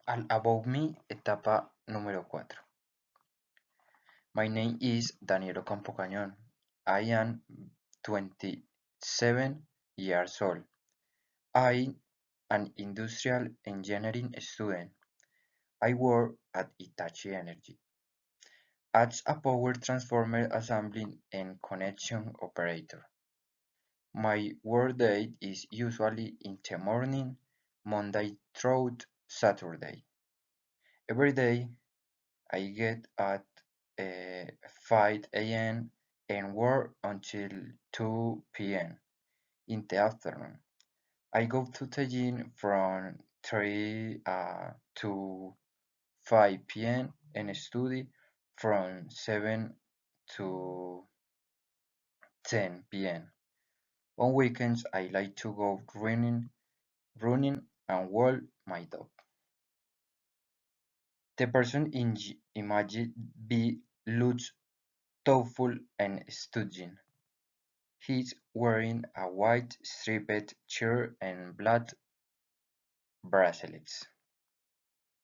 About me, etapa número 4. My name is Daniel Ocampo Cañón. I am 27 years old. I am an industrial engineering student. I work at Hitachi Energy as a power transformer assembly and connection operator. My workday is usually in the morning, Monday through Saturday. Every day I get at 5 a.m. and work until 2 p.m. in the afternoon. I go to the gym from 3 to 5 p.m. and study from 7 to 10 p.m. On weekends, I like to go running and walk my dog. The person in image B looks thoughtful and studying. He's wearing a white striped shirt and black bracelets.